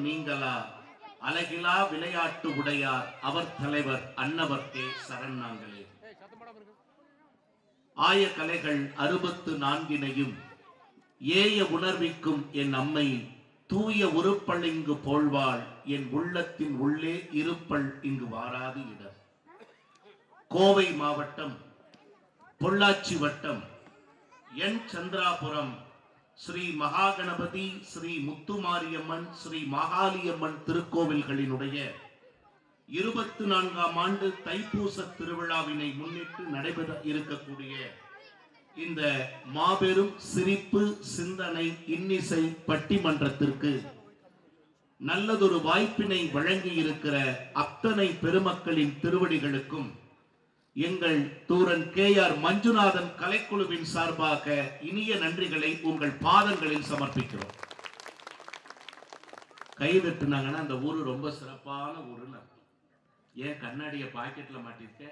நீங்களா அழகிலா விளையாட்டு உடையார் அவர் தலைவர் அன்னவர் கே சரணாங்களே. ஆய கலைகள் 64 ஏய உணர்விக்கும் என் அம்மை தூய உருப்பல் இங்கு போழ்வாள் என் உள்ளத்தின் உள்ளே இருப்பல் இங்கு வாராது இடம். கோவை மாவட்டம் பொள்ளாச்சி வட்டம் என் சந்திராபுரம் ஸ்ரீ மகாகணபதி, ஸ்ரீ முத்துமாரியம்மன், ஸ்ரீ மகாலியம்மன் திருக்கோவில்களினுடைய 24ஆம் ஆண்டு தைப்பூச திருவிழாவினை முன்னிட்டு நடைபெற இருக்கக்கூடிய இந்த மாபெரும் சிரிப்பு சிந்தனை இன்னிசை பட்டிமன்றத்திற்கு நல்லதொரு வாய்ப்பினை வழங்கி இருக்கிற அத்தனை பெருமக்களின் திருவடிகளுக்கும் எங்கள் தூரன் KR மஞ்சுநாதன் கலைக்குழுவின் சார்பாக இனிய நன்றிகளை உங்கள் பாதங்களில் சமர்ப்பிக்கிறோம். கைதட்டுனாங்கன்னா அந்த ஊரு ரொம்ப சிறப்பான ஊருன்னு. ஏன் கண்ணாடிய பாக்கெட்ல மாட்டிருக்க?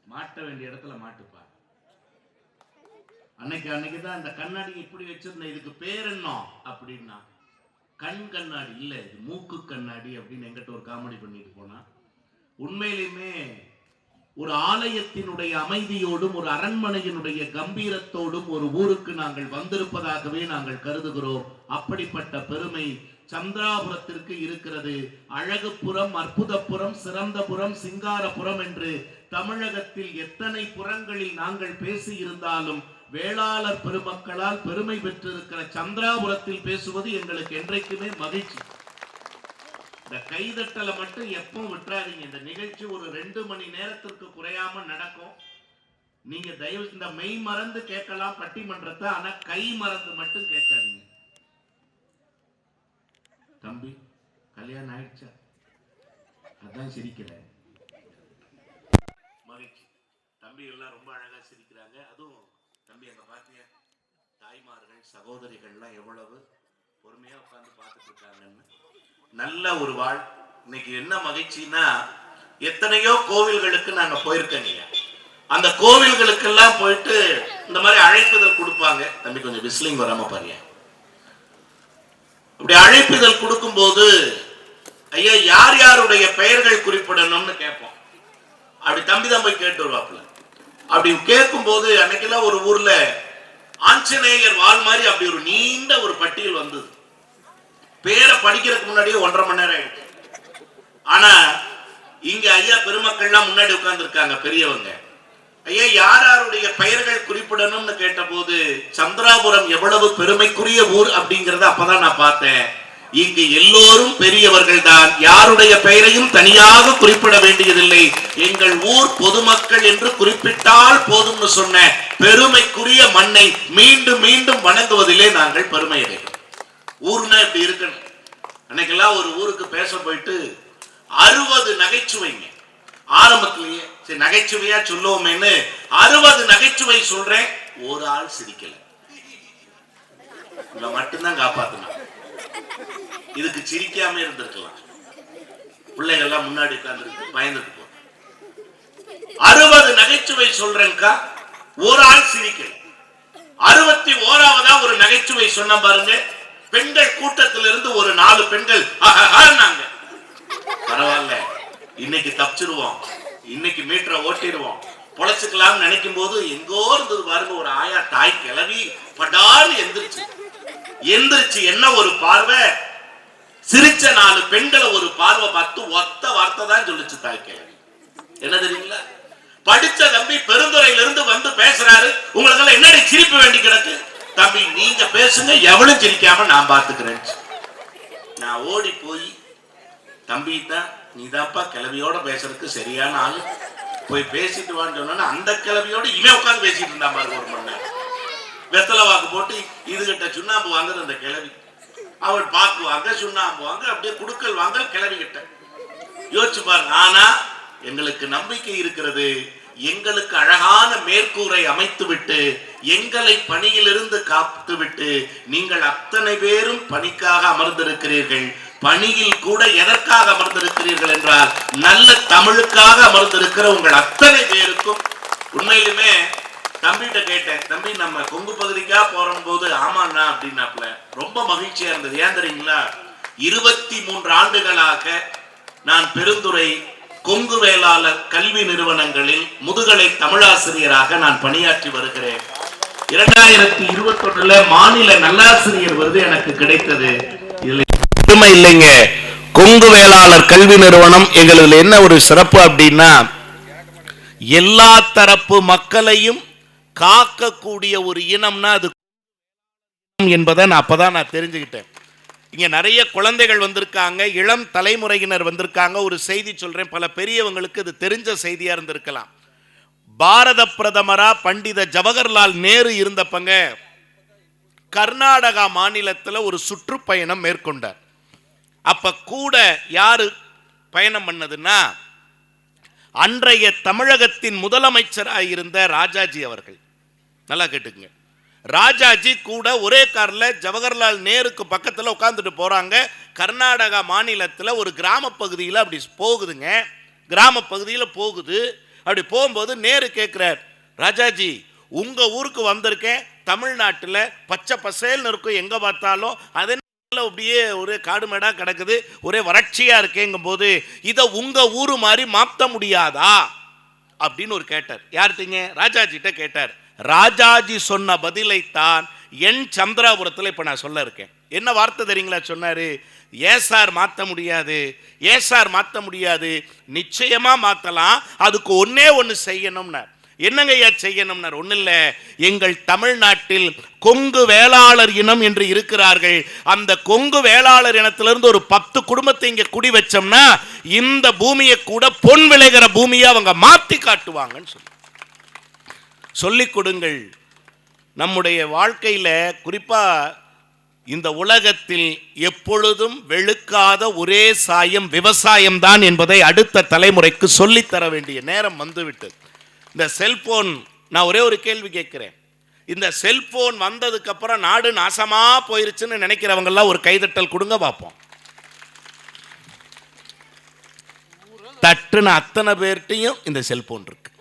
மாட்ட வேண்டிய இடத்துல மாட்டுப்பா. அன்னைக்கு தான் அந்த கண்ணாடி இப்படி வச்சிருந்தேன், இதுக்கு பேர் என்ன அப்படின்னா கண் கண்ணாடி இல்ல, இது மூக்கு கண்ணாடி அப்படின்னு எங்கிட்ட ஒரு காமெடி பண்ணிட்டு போனா. உண்மையிலுமே ஒரு ஆலயத்தினுடைய அமைதியோடும் ஒரு அரண்மனையினுடைய கம்பீரத்தோடும் ஒரு ஊருக்கு நாங்கள் வந்திருப்பதாகவே நாங்கள் கருதுகிறோம். அப்படிப்பட்ட பெருமை சந்திராபுரத்திற்கு இருக்கிறது. அழகுபுரம், அற்புதப்புறம், சிறந்தபுரம், சிங்காரபுரம் என்று தமிழகத்தில் எத்தனை புறங்களில் நாங்கள் பேசி இருந்தாலும் வேளாளர் பெருமக்களால் பெருமை பெற்றிருக்கிற சந்திராபுரத்தில் பேசுவது எங்களுக்கு என்றைக்குமே மகிழ்ச்சி. இந்த கைதட்டலை மட்டும் எப்பவும் விட்டுறாதீங்க. இந்த நிகழ்ச்சி ஒரு 2 மணி நேரத்திற்கு குறையாம நடக்கும். நீங்க தயவு இந்த மெய் மறந்து கேட்கலாம் பட்டிமன்றத்தை, ஆனா கை மறந்து மட்டும் கேட்காதீங்க. தம்பி கல்யாணம் ஆயிடுச்சா? அதான் சிரிக்கல. மகிழ்ச்சி. தம்பி எல்லாம் ரொம்ப அழகா சிரிக்கிறாங்க. அதுவும் தம்பி அங்க பாத்தீங்க, தாய்மார்கள் சகோதரிகள்லாம் எவ்வளவு பொறுமையா உட்கார்ந்து பார்த்துட்டு இருக்காங்கன்னு. நல்ல ஒரு வாழ். இன்னைக்கு என்ன மகிழ்ச்சின்னா, எத்தனையோ கோவில்களுக்கு நாங்க போயிருக்கேங்க. அந்த கோவில்களுக்கெல்லாம் போயிட்டு இந்த மாதிரி அழைப்புதல் கொடுப்பாங்க. தம்பி கொஞ்சம் விஸ்லிங் வராம பாருங்க. அப்படி அழைப்புதல் கொடுக்கும் போது ஐயா யார் யாருடைய பெயர்கள் குறிப்பிடணும்னு கேட்போம். அப்படி தம்பி தான் போய் கேட்டு வருவாப்புல. அப்படி கேட்கும் போது அன்னைக்கெல்லாம் ஒரு ஊர்ல ஆஞ்சநேயர் வால் மாதிரி அப்படி ஒரு நீண்ட ஒரு பட்டியல் வந்தது. பேரை படிக்கிறதுக்கு முன்னாடியே 1.5 மணி நேரம் ஆயிடுச்சு. ஆனா இங்க ஐயா பெருமக்கள்லாம் முன்னாடி உட்கார்ந்து இருக்காங்க, பெரியவங்க. ஐயா யார் யாருடைய பெயர்கள் குறிப்பிடணும்னு கேட்ட போது சந்திராபுரம் எவ்வளவு பெருமைக்குரிய ஊர் அப்படிங்கறத அப்பதான் நான் பார்த்தேன். இங்கு எல்லோரும் பெரியவர்கள் தான், யாருடைய பெயரையும் தனியாக குறிப்பிட வேண்டியதில்லை. எங்கள் ஊர் பொதுமக்கள் என்று குறிப்பிட்டால் போதும்னு சொன்ன பெருமைக்குரிய மண்ணை மீண்டும் மீண்டும் வணங்குவதிலே நாங்கள் பெருமை அடைகிறோம். ஊர்னா இப்படி இருக்கணும். அன்னைக்கெல்லாம் ஒரு ஊருக்கு பேச போயிட்டு 60 நகைச்சுவைங்க. ஆரம்பத்திலேயே சரி நகைச்சுவையா சொல்லுவோமேன்னு 60 நகைச்சுவை சொல்றேன், ஒரு ஆள் சிரிக்கல. மட்டும்தான் காப்பாத்தணும். இதுக்கு சிரிக்காம இருந்திருக்கலாம். பிள்ளைகள்லாம் முன்னாடி உட்கார்ந்து பயந்துட்டு போ. 60 நகைச்சுவை சொல்றேன்க்கா, ஒரு ஆள் சிரிக்கல. 61ஆவதா ஒரு நகைச்சுவை சொன்ன பாருங்க. பெண்கள் கூட்டத்திலிருந்து ஒரு 4 பெண்கள் பரவாயில்ல, இன்னைக்கு தப்பிச்சிருவோம், இன்னைக்கு மீட்டரை ஓட்டிடுவோம், பொழைச்சுக்கலாம் நினைக்கும் போது எங்கோ இருந்தது பாருங்க ஒரு ஆயா தாய் கிளவி படாது எந்திரிச்சு என்ன ஒரு பார்வை, சிரிச்ச 4 பெண்களை ஒரு பார்வை பார்த்து ஒத்த வார்த்தை தான் சொல்லிச்சு தாய் கிளவி. என்ன தெரியுங்களா? படிச்ச தம்பி பெருந்துறையில இருந்து வந்து பேசுறாரு, உங்களுக்கு என்னடி சிரிப்பு வேண்டி கிடக்கு? தம்பி நீங்க பேசுங்க, எவளும் சிரிக்காம நான் பாத்துக்கிறேன். நான் ஓடி போய் தம்பி தான் நீதாப்பா கிளவியோட பேசுறதுக்கு சரியான ஆளு, போய் பேசிட்டு வான்னு சொன்னா அந்த கிளவியோட இவன் உட்காந்து பேசிட்டு இருந்தா பாருங்க 1 மணி நேரம். வெத்தலை வாக்கு போட்டு இதுகிட்ட சுண்ணாம்பு வாங்குறது அந்த கிளவி, அவள் பாக்கு வாங்க சுண்ணாம்பு வாங்க அப்படியே குடுக்கல் வாங்க கிளவி கிட்ட. யோசிச்சு பாருங்க. ஆனா எங்களுக்கு நம்பிக்கை இருக்கிறது. எங்களுக்கு அழகான மேற்கூரை அமைத்து விட்டு எங்களை பணியிலிருந்து காத்து விட்டு நீங்கள் அத்தனை பேரும் பணிக்காக அமர்ந்திருக்கிறீர்கள். பணியில் கூட எதற்காக அமர்ந்திருக்கிறீர்கள் என்றால் நல்ல தமிழுக்காக அமர்ந்திருக்கிற உங்கள் அத்தனை பேருக்கும் உண்மையிலுமே தம்பிகிட்ட கேட்டேன், தம்பி நம்ம கொங்கு பகுதிக்கா போற போது ஆமாண்ணா அப்படின்னாப்ல ரொம்ப மகிழ்ச்சியா இருந்தது. ஏன் தெரியுங்களா? 23 ஆண்டுகளாக நான் பெருந்துறை கொங்கு வேளாளர் கல்வி நிறுவனங்களில் முதுகலை தமிழாசிரியராக நான் பணியாற்றி வருகிறேன். 2021 மாநில நல்லாசிரியர் விருது எனக்கு கிடைத்தது. இதுல இல்லைங்க, கொங்கு வேளாளர் கல்வி நிறுவனம் எங்களுக்கு என்ன ஒரு சிறப்பு அப்படின்னா, எல்லா தரப்பு மக்களையும் காக்கக்கூடிய ஒரு இனம்னா அது என்பதை நான் தெரிஞ்சுக்கிட்டேன். இங்க நிறைய குழந்தைகள் வந்திருக்காங்க, இளம் தலைமுறையினர் வந்திருக்காங்க. ஒரு செய்தி சொல்றேன், பல பெரியவங்களுக்கு இது தெரிஞ்ச செய்தியா இருந்திருக்கலாம். பாரத பிரதமரா பண்டித ஜவஹர்லால் நேரு இருந்தப்பங்க கர்நாடகா மாநிலத்தில் ஒரு சுற்றுப்பயணம் மேற்கொண்டார். அப்ப கூட யாரு பயணம் பண்ணதுன்னா, அன்றைய தமிழகத்தின் முதலமைச்சராக இருந்த ராஜாஜி அவர்கள். நல்லா கேட்டுக்குங்க, ராஜாஜி கூட ஒரே கார்ல ஜவஹர்லால் நேருக்கு பக்கத்தில் உட்கார்ந்துட்டு போறாங்க. கர்நாடகா மாநிலத்தில் ஒரு கிராம பகுதியில் அப்படி போகுதுங்க, கிராம பகுதியில் போகுது. அப்படி போகும்போது நேரு கேட்கிறார், ராஜாஜி உங்க ஊருக்கு வந்திருக்கேன், தமிழ்நாட்டில் பச்சை பசேல்னு இருக்கும், எங்க பார்த்தாலும் அதே அப்படியே ஒரே காடுமேடா கிடக்குது, ஒரே வறட்சியா இருக்கேங்கும் போது இதை உங்க ஊரு மாதிரி மாற்ற முடியாதா அப்படின்னு ஒரு கேட்டார். யார்கிட்டங்க? ராஜாஜிட்ட கேட்டார். ராஜாஜி சொன்ன பதிலைத்தான் என் சந்திராபுரத்தில் இப்ப நான் சொல்ல இருக்கேன். என்ன வார்த்தை தெரியுங்களா சொன்னாரு? ஏசார் மாற்ற முடியாது, ஏசார் மாற்ற முடியாது, நிச்சயமா மாற்றலாம், அதுக்கு ஒன்னே ஒன்று செய்யணும்னார். என்னங்க ஐயா செய்யணும்னார்? ஒன்றும் இல்லை, எங்கள் தமிழ்நாட்டில் கொங்கு வேளாளர் இனம் என்று இருக்கிறார்கள், அந்த கொங்கு வேளாளர் இனத்திலிருந்து ஒரு 10 குடும்பத்தை இங்கே குடி வச்சோம்னா இந்த பூமியை கூட பொன் விளைகிற பூமியை அவங்க மாற்றி காட்டுவாங்கன்னு சொல்லிக் கொடுங்கள். நம்முடைய வாழ்க்கையில் குறிப்பாக இந்த உலகத்தில் எப்பொழுதும் வெளுக்காத ஒரே சாயம் விவசாயம்தான் என்பதை அடுத்த தலைமுறைக்கு சொல்லித்தர வேண்டிய நேரம் வந்துவிட்டது. இந்த செல்போன், நான் ஒரே ஒரு கேள்வி கேட்கிறேன், இந்த செல்போன் வந்ததுக்கு அப்புறம் நாடு நாசமா போயிருச்சுன்னு நினைக்கிறவங்க எல்லாம் ஒரு கைதட்டல் கொடுங்க பார்ப்போம். தட்டுன அத்தனை பேர்ட்டையும் இந்த செல்போன் இருக்கு,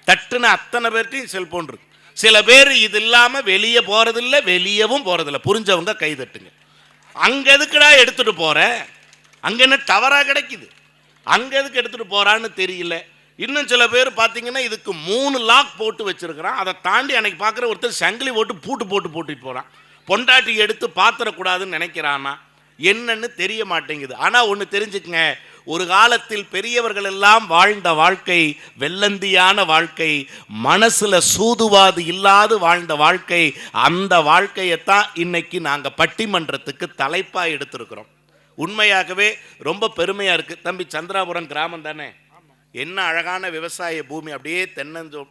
தட்டுன அத்தனை பேர்ட்டையும் செல்போன் இருக்கு. சில பேர் இது இல்லாம வெளியே போறதில்லை, வெளியவும் போறதில்லை. புரிஞ்சவங்க கை தட்டுங்க. அங்க எதுக்குடா எடுத்துட்டு போற, அங்க என்ன டவரா கிடைக்குது, அங்க எதுக்கு எடுத்துட்டு போறான்னு தெரியல. இன்னும் சில பேர் பார்த்தீங்கன்னா இதுக்கு 3 லாக் போட்டு வச்சிருக்கிறான், அதை தாண்டி அன்னைக்கு பார்க்குற ஒருத்தர் சங்கிலி போட்டுட்டு போறான். பொண்டாட்டி எடுத்து பாத்திரக்கூடாதுன்னு நினைக்கிறானா, என்னன்னு தெரிய மாட்டேங்குது. ஆனால் ஒன்று தெரிஞ்சுக்கங்க, ஒரு காலத்தில் பெரியவர்கள் எல்லாம் வாழ்ந்த வாழ்க்கை வெள்ளந்தியான வாழ்க்கை, மனசுல சூதுவாது இல்லாது வாழ்ந்த வாழ்க்கை. அந்த வாழ்க்கையைத்தான் இன்னைக்கு நாங்கள் பட்டிமன்றத்துக்கு தலைப்பாக எடுத்திருக்கிறோம். உண்மையாகவே ரொம்ப பெருமையா இருக்கு. தம்பி, சந்திராபுரம் கிராமம் தானே, என்ன அழகான விவசாய பூமி, அப்படியே தென்னஞ்சோ.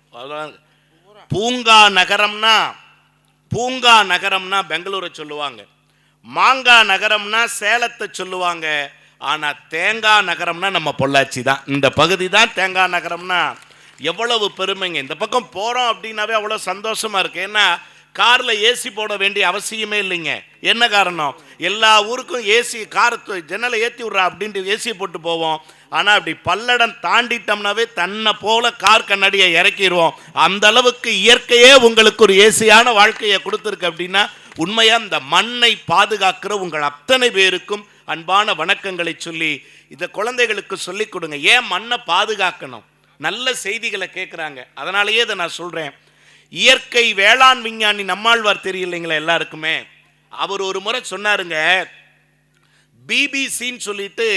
பூங்கா நகரம்னா, பூங்கா நகரம்னா பெங்களூரை சொல்லுவாங்க, மாங்கா நகரம்னா சேலத்தை சொல்லுவாங்க, ஆனா தேங்காய் நகரம்னா நம்ம பொள்ளாச்சி தான். இந்த பகுதி தான் தேங்காய் நகரம்னா எவ்வளவு பெருமைங்க. இந்த பக்கம் போறோம் அப்படின்னாவே அவ்வளவு சந்தோஷமா இருக்கு. ஏன்னா கார்ல ஏசி போட வேண்டிய அவசியமே இல்லைங்க. என்ன காரணம்? எல்லா ஊருக்கும் ஏசி, கார் ஜன்னலை ஏற்றி விட்றா அப்படின்ட்டு ஏசி போட்டு போவோம். ஆனால் அப்படி பல்லடம் தாண்டிட்டோம்னாவே தன்னை போல கார் கண்ணாடியை இறக்கிடுவோம். அந்த அளவுக்கு இயற்கையே உங்களுக்கு ஒரு ஏசியான வாழ்க்கையை கொடுத்துருக்கு. அப்படின்னா உண்மையா இந்த மண்ணை பாதுகாக்கிற உங்கள் அத்தனை பேருக்கும் அன்பான வணக்கங்களை சொல்லி இந்த குழந்தைகளுக்கு சொல்லிக் கொடுங்க. ஏன் மண்ணை பாதுகாக்கணும்? நல்ல செய்திகளை கேட்குறாங்க, அதனாலேயே இதை நான் சொல்றேன். இயற்கை வேளாண் விஞ்ஞானி நம்மாழ்வார் தெரியலைங்களா எல்லாருக்குமே? அவர் ஒரு முறை சொன்னாருங்க, பிபிசின்னு சொல்லிட்டு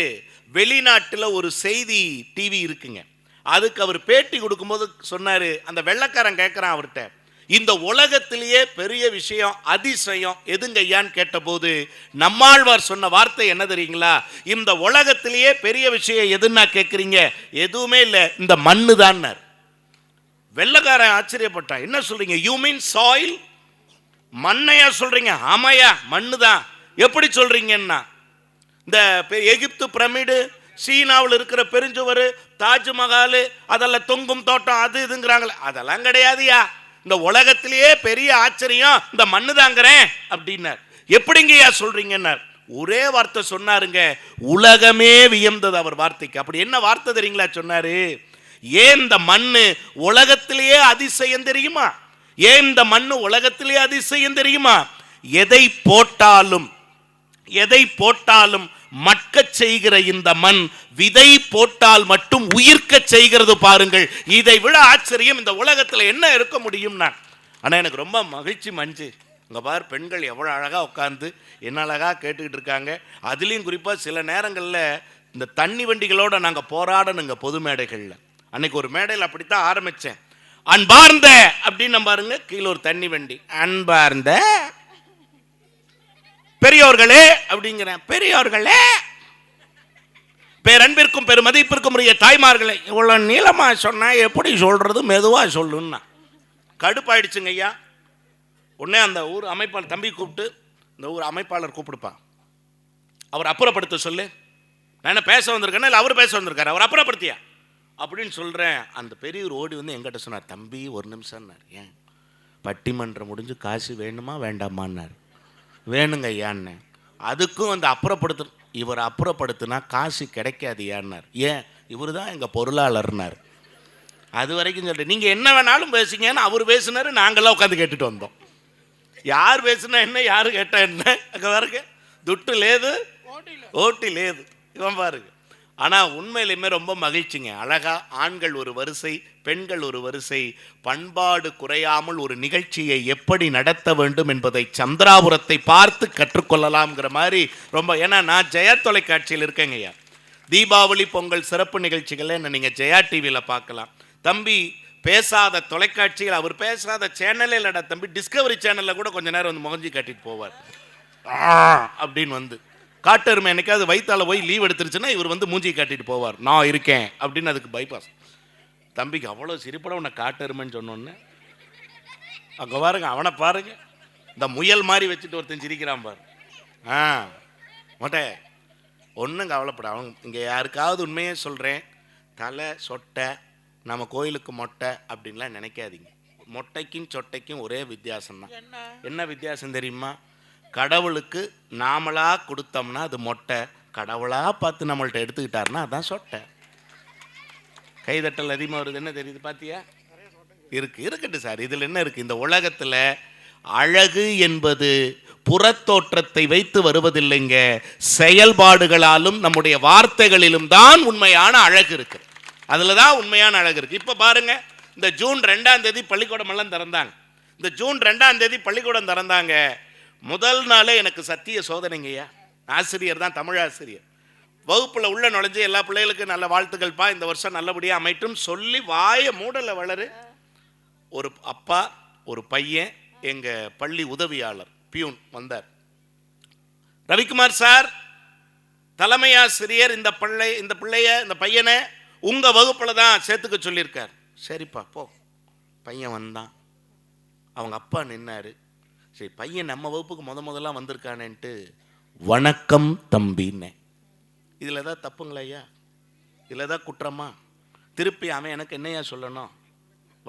வெளிநாட்டில் ஒரு செய்தி டிவி இருக்குங்க, அதுக்கு அவர் பேட்டி கொடுக்கும்போது சொன்னாரு, அந்த வெள்ளைக்காரன் கேட்குறான் அவர்கிட்ட, இந்த உலகத்திலேயே பெரிய விஷயம் அதிசயம் எதுங்க ஐயான்னு கேட்டபோது நம்மாழ்வார் சொன்ன வார்த்தை என்ன தெரியுங்களா? இந்த உலகத்திலேயே பெரிய விஷயம் எதுன்னா கேட்குறீங்க, எதுவுமே இல்லை, இந்த மண்ணு தான். வெள்ளைக்காரன் ஆச்சரியப்பட்டான், என்ன சொல்றீங்க? You mean soil? மண்ணையா சொல்றீங்க? ஆமாயா, மண்ணு தான். எப்படி சொல்றீங்கன்னா, இந்த எகிப்து பிரமிடு, சீனாவில் இருக்கிற பெருஞ்சுவர், தாஜ்மஹால், அதெல்லாம் தொங்கும் தோட்டம், அது இதுங்கிறாங்களே, அதெல்லாம் கிடையாதுயா. இந்த உலகத்திலேயே பெரிய ஆச்சரியம் இந்த மண்ணு தாங்கிறேன் அப்படின்னார். எப்படிங்கய்யா சொல்றீங்கன்னார். ஒரே வார்த்தை சொன்னாருங்க, உலகமே வியந்தது அவர் வார்த்தைக்கு. அப்படி என்ன வார்த்தை தெரியுங்களா சொன்னாரு? ஏன் இந்த மண்ணு உலகத்திலேயே அதிசயம் தெரியுமா? ஏன் இந்த மண்ணு உலகத்திலேயே அதிசயம் தெரியுமா? எதை போட்டாலும் எதை போட்டாலும் மட்க செய்கிற இந்த மண் விதை போட்டால் மட்டும் உயிர்க்க செய்கிறது பாருங்கள். இதை விட ஆச்சரியம் இந்த உலகத்தில் என்ன இருக்க முடியும்? நான் ஆனால் எனக்கு ரொம்ப மகிழ்ச்சி மஞ்சு. இங்கே பார், பெண்கள் எவ்வளோ அழகாக உட்காந்து என்ன அழகாக கேட்டுக்கிட்டு இருக்காங்க. அதுலேயும் குறிப்பாக சில நேரங்களில் இந்த தண்ணி வண்டிகளோடு நாங்கள் போராடணுங்க பொது மேடைகளில். அன்னைக்கு ஒரு மேடையில் அப்படித்தான் ஆரம்பித்தேன். அன்பார்ந்த அப்படின்னு பாருங்க, கீழே ஒரு தண்ணி வண்டி, அன்பார்ந்த பெரியோர்களே அப்படிங்கிறேன். பெரியோர்களே, பேரன்பிற்கும் பெருமதிப்பிற்கும் உரிய தாய்மார்களே. இவ்வளவு நீளமா சொன்னா எப்படி சொல்றது? மெதுவா சொல்லுன்னா கடுப்பாயிடுச்சுங்க ஐயா. உடனே அந்த ஊர் அமைப்பாளர் தம்பி கூப்பிட்டு, இந்த ஊர் அமைப்பாளர் கூப்பிடுப்பா, அவர் அப்புறப்படுத்த சொல்லு. நான் என்ன பேச வந்திருக்கேன்னா இல்லை அவர் பேச வந்திருக்காரு, அவர் அப்புறப்படுத்தியா அப்படின்னு சொல்கிறேன். அந்த பெரியவர் ஓடி வந்து எங்கிட்ட சொன்னார், தம்பி ஒரு நிமிஷம்னார். ஏன் பட்டிமன்றம் முடிஞ்சு காசு வேணுமா வேண்டாமான்னார். வேணுங்க ஐயான்னு. அதுக்கும் வந்து அப்புறப்படுத்து, இவர் அப்புறப்படுத்தினா காசு கிடைக்காது ஐயான்னார். ஏன்? இவர் தான் எங்கள் பொருளாளர்னார். அது வரைக்கும் சொல்லிட்டு நீங்கள் என்ன வேணாலும் பேசுங்கன்னு அவர் பேசினார். நாங்களாம் உட்காந்து கேட்டுட்டு வந்தோம். யார் பேசுனா என்ன, யார் கேட்டா என்ன, அங்கே பாருங்க துட்டு லேது ஓட்டி லேது இவன் பாருங்க. ஆனால் உண்மையிலுமே ரொம்ப மகிழ்ச்சிங்க. அழகா ஆண்கள் ஒரு வரிசை, பெண்கள் ஒரு வரிசை, பண்பாடு குறையாமல் ஒரு நிகழ்ச்சியை எப்படி நடத்த வேண்டும் என்பதை சந்திராபுரத்தை பார்த்து கற்றுக்கொள்ளலாம்ங்கிற மாதிரி ரொம்ப. ஏன்னா நான் ஜெயா தொலைக்காட்சியில் இருக்கேங்க ஐயா. தீபாவளி பொங்கல் சிறப்பு நிகழ்ச்சிகளை நீங்கள் ஜெயா டிவியில் பார்க்கலாம். தம்பி பேசாத தொலைக்காட்சியில், அவர் பேசாத சேனலே இல்லைடா தம்பி, டிஸ்கவரி சேனலில் கூட கொஞ்ச நேரம் வந்து முகஞ்சி காட்டிட்டு போவார் அப்படின்னு வந்து. காட்டெருமை என்னைக்காவது வயிற்றால போய் லீவ் எடுத்துருச்சுன்னா இவர் வந்து மூஞ்சி காட்டிட்டு போவார், நான் இருக்கேன் அப்படின்னு. அதுக்கு பைபாஸ். தம்பிக்கு அவ்வளோ சிரிப்பட உன்னை காட்டெருமைன்னு சொன்னோன்னு அங்கே பாருங்க, அவனை பாருங்க, இந்த முயல் மாதிரி வச்சுட்டு ஒருத்தன் சிரிக்கிறான் பாரு. மொட்டை ஒன்றும் கவலைப்பட. அவன் இங்கே யாருக்காவது உண்மையே சொல்கிறேன், தலை சொட்டை நம்ம கோயிலுக்கு மொட்டை அப்படின்லாம் நினைக்காதீங்க. மொட்டைக்கும் சொட்டைக்கும் ஒரே வித்தியாசம்தான். என்ன வித்தியாசம் தெரியுமா? கடவுளுக்கு நாமளா கொடுத்தோம்னா அது மொட்டை, கடவுளா பார்த்து நம்மள்ட்ட எடுத்துக்கிட்டாருன்னா அதான் சொட்டை. கைதட்டல் அதிகமாக வருது, என்ன தெரியுது பார்த்தியா? இருக்கட்டும் சார், இதில் என்ன இருக்குது? இந்த உலகத்தில் அழகு என்பது புறத்தோற்றத்தை வைத்து வருவதில்லைங்க, செயல்பாடுகளாலும் நம்முடைய வார்த்தைகளிலும் தான் உண்மையான அழகு இருக்கு. அதில் தான் உண்மையான அழகு இருக்கு. இப்போ பாருங்க, இந்த ஜூன் 2ஆம் தேதி பள்ளிக்கூடம் எல்லாம் திறந்தாங்க. இந்த ஜூன் 2ஆம் தேதி பள்ளிக்கூடம் திறந்தாங்க. முதல் நாளே எனக்கு சத்திய சோதனைங்கய்யா. ஆசிரியர் தான், தமிழ் ஆசிரியர். வகுப்பில் உள்ள நுழைஞ்சு எல்லா பிள்ளைகளுக்கும் நல்ல வாழ்த்துக்கள்ப்பா, இந்த வருஷம் நல்லபடியாக அமைட்டும் சொல்லி வாயை மூடலை வளரு. ஒரு அப்பா ஒரு பையன், எங்கள் பள்ளி உதவியாளர் பியூன் வந்தார். ரவிக்குமார் சார், தலைமை ஆசிரியர் இந்த பையனை உங்கள் வகுப்பில் தான் சேர்த்துக்க சொல்லியிருக்கார். சரிப்பா போ. பையன் வந்தான், அவங்க அப்பா நின்னாரு. சரி, பையன் நம்ம வகுப்புக்கு முதலாம் வந்திருக்கானேன்ட்டு வணக்கம் தம்பின்னு. இதில் ஏதாவது தப்புங்களா ஐயா? இதில் ஏதாவது குற்றமா? திருப்பி அவன் எனக்கு என்னையா சொல்லணும்?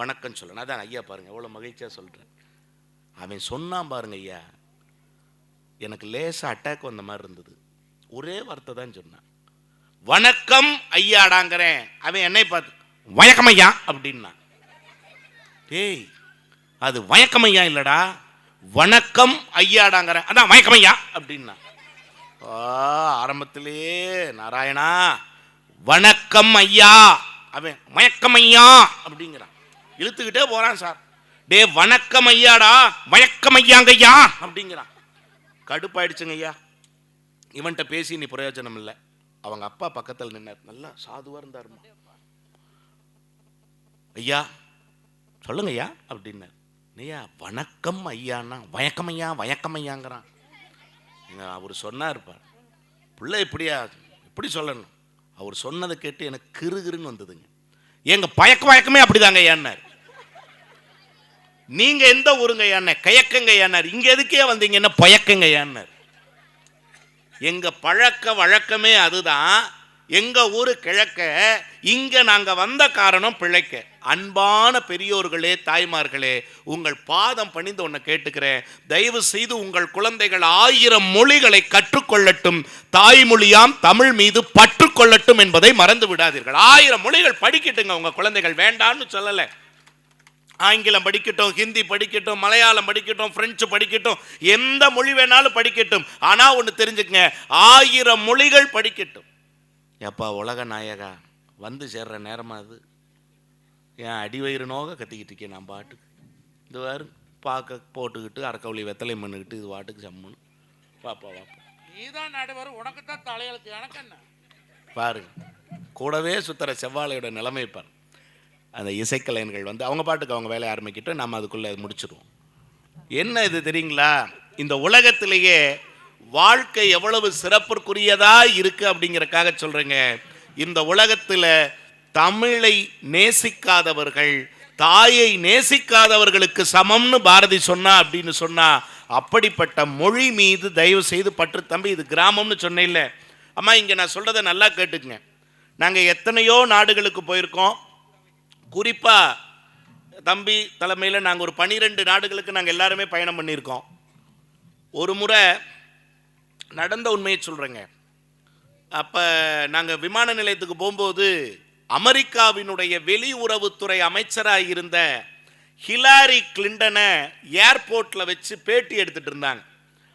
வணக்கம் சொல்லணும். அதான் ஐயா பாருங்க எவ்வளோ மகிழ்ச்சியாக சொல்கிறேன். அவன் சொன்னான் பாருங்க ஐயா, எனக்கு லேசாக அட்டாக் வந்த மாதிரி இருந்தது. ஒரே வார்த்தை தான் சொன்னான், வணக்கம் ஐயாடாங்கிறேன். அவன் என்னை பார்த்து வணக்கம் ஐயா அப்படின்னா. டேய், அது வணக்கம் ஐயா இல்லடா, வணக்கம் ஐயாடாங்கிற, அதான் வணக்கம் ஐயா அப்படின்னா. ஆரம்பத்திலேயே நாராயணா வணக்கம் ஐயா, அவன் வணக்கம் ஐயா அப்படிங்கிறான். இழுத்துக்கிட்டே போறான் சார். டே வணக்கம் ஐயாடா, வணக்கம் ஐயாங்க ஐயா அப்படிங்கிறான். கடுப்பாயிடுச்சுங்க ஐயா. இவன்கிட்ட பேசி நீ பிரயோஜனம் இல்லை. அவங்க அப்பா பக்கத்தில் நின்னார், நல்லா சாதுவா இருந்தாருமா. ஐயா சொல்லுங்க ஐயா அப்படின்னார். ஐயா வணக்கம் ஐயான்னா வணக்கம் ஐயா வணக்கம் ஐயாங்கிறான். அவர் சொன்னார் பார், பிள்ளை இப்படி சொல்லணும். அவர் சொன்னதை கேட்டு எனக்கு கிருகிருன்னு வந்ததுங்க. எங்க வழக்கமே அப்படிதாங்க ஐயான்னார். நீங்க எந்த ஊருங்க ஐயாண்ண? கயக்கங்க ஐயான்னார். இங்க எதுக்கே வந்தீங்கன்னா பயக்கங்க ஐயான்னார். எங்க பழக்க வழக்கமே அதுதான். எங்க ஊரு கிழக்க, இங்க நாங்க வந்த காரணம் பிழைக்க. அன்பான பெரியோர்களே, தாய்மார்களே, உங்கள் பாதம் பணிந்து ஒன்று கேட்டுக்கிறேன். தயவு செய்து உங்கள் குழந்தைகள் 1000 மொழிகளை கற்றுக்கொள்ளட்டும், தாய்மொழியாம் தமிழ் மீது பற்றுக்கொள்ளட்டும் என்பதை மறந்து விடாதீர்கள். 1000 மொழிகள் படிக்கட்டுங்க உங்க குழந்தைகள், வேண்டான்னு சொல்லலை. ஆங்கிலம் படிக்கட்டும், ஹிந்தி படிக்கட்டும், மலையாளம் படிக்கட்டும், பிரெஞ்சு படிக்கட்டும், எந்த மொழி வேணாலும் படிக்கட்டும். ஆனால் ஒன்று தெரிஞ்சுக்கங்க, 1000 மொழிகள் படிக்கட்டும். எப்பா உலக நாயகா வந்து சேர்ற நேரமா அது? ஏன் அடி வயிறு நோக கத்திக்கிட்டு இருக்கேன் நான் பாட்டுக்கு. இது வேறு பார்க்க போட்டுக்கிட்டு அரைக்கவுளி வெத்தலை பண்ணிக்கிட்டு இது பாட்டுக்கு சம்முன்னு பாப்பா வாப்பா. நீதான் நடுவர், உனக்கு தான் தலையெழுத்து, எனக்கு என்ன? பாருங்க, கூடவே சுத்துற செவ்வாழையோட நிலைமை பாரு. அந்த இசைக்கலைஞர்கள் வந்து அவங்க பாட்டுக்கு அவங்க வேலையை ஆரம்பிக்கிட்டு நம்ம அதுக்குள்ளே முடிச்சிடுவோம். என்ன இது தெரியுங்களா? இந்த உலகத்திலேயே வாழ்க்கை எவ்வளவு சிறப்புக்குரியதா இருக்கு அப்படிங்கிறக்காக சொல்றேங்க. இந்த உலகத்தில் தமிழை நேசிக்காதவர்கள் தாயை நேசிக்காதவர்களுக்கு சமம்னு பாரதி சொன்னா அப்படின்னு சொன்னா, அப்படிப்பட்ட மொழி மீது தயவு செய்து பற்று. தம்பி, இது கிராமம்னு சொன்னேன் இல்லை அம்மா, இங்கே நான் சொல்றதை நல்லா கேட்டுக்குங்க. நாங்கள் எத்தனையோ நாடுகளுக்கு போயிருக்கோம். குறிப்பாக தம்பி தலைமையில் நாங்கள் ஒரு 12 நாடுகளுக்கு நாங்கள் எல்லாருமே பயணம் பண்ணியிருக்கோம். ஒரு முறை நடந்த உண்மையை சொல்கிறேங்க. அப்போ நாங்கள் விமான நிலையத்துக்கு போகும்போது அமெரிக்காவினுடைய வெளியுறவுத்துறை அமைச்சராக இருந்த ஹிலாரி கிளின்டனை ஏர்போர்ட்டில் வச்சு பேட்டி எடுத்துகிட்டு இருந்தாங்க.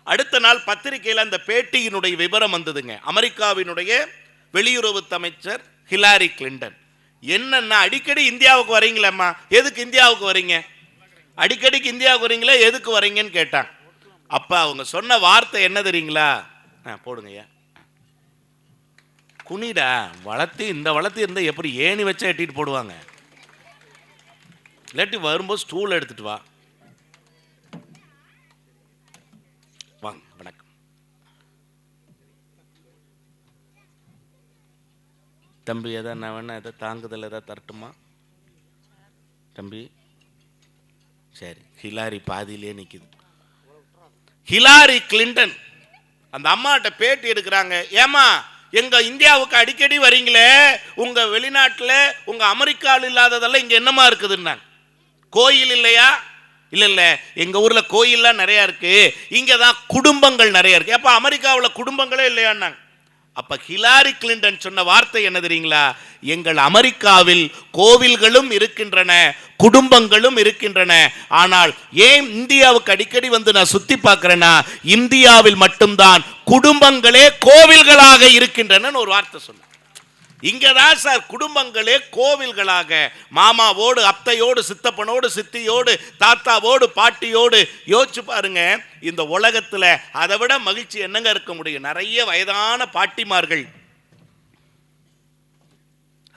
அடுத்த நாள் பத்திரிகையில் அந்த பேட்டியினுடைய விவரம் வந்ததுங்க. அமெரிக்காவினுடைய வெளியுறவு அமைச்சர் ஹிலாரி கிளின்டன் என்னன்னா, அடிக்கடி இந்தியாவுக்கு வரீங்களேம்மா, எதுக்கு இந்தியாவுக்கு வரீங்க? அடிக்கடிக்கு இந்தியாவுக்கு வரீங்களா, எதுக்கு வரீங்கன்னு கேட்டாங்க. அப்போ அவங்க சொன்ன வார்த்தை என்ன தெரியுங்களா? போடுங்கய்யா, குனிடா வளர்த்து, இந்த வளர்த்து இருந்தால் எப்படி ஏணி வச்சா எட்டிட்டு போடுவாங்க, இல்லாட்டி வரும்போது ஸ்டூல் எடுத்துட்டு வா. வாங்க, வணக்கம் தம்பி. எதாவது நான் வேணா எதாவது தாங்குதல் எதாவது தரட்டுமா தம்பி? சரி, ஹிலாரி பாதியிலே நிற்குது. ஹிலாரி கிளின்டன் அந்த அம்மாட்ட பேட்டி எடுக்கிறாங்க. ஏமா, எங்க இந்தியாவுக்கு அடிக்கடி வரீங்களே, உங்க வெளிநாட்டில் உங்க அமெரிக்காவில் இல்லாததெல்லாம் இங்க என்னமா இருக்குதுன்னா, கோயில் இல்லையா? இல்ல இல்ல, எங்க ஊர்ல கோயில்லாம் நிறைய இருக்கு, இங்கதான் குடும்பங்கள் நிறைய இருக்கு. அப்ப அமெரிக்காவில் குடும்பங்களே இல்லையான்னாங்க. அப்ப ஹிலாரி கிளின்டன் சொன்ன வார்த்தை என்ன தெரியுங்களா? எங்கள் அமெரிக்காவில் கோவில்களும் இருக்கின்றன, குடும்பங்களும் இருக்கின்றன. ஆனால் ஏன் இந்தியாவுக்கு அடிக்கடி வந்து நான் சுத்தி பார்க்கிறேன்னா, இந்தியாவில் மட்டும்தான் குடும்பங்களே கோவில்களாக இருக்கின்றன ஒரு வார்த்தை சொன்ன. இங்கதான் சார் குடும்பங்களே கோவில்களாக, மாமாவோடு அத்தையோடு சித்தப்பனோடு சித்தியோடு தாத்தாவோடு பாட்டியோடு. யோசிச்சு பாருங்க, இந்த உலகத்துல அதை விட மகிழ்ச்சி என்னங்க இருக்க முடியும்? நிறைய வயதான பாட்டிமார்கள்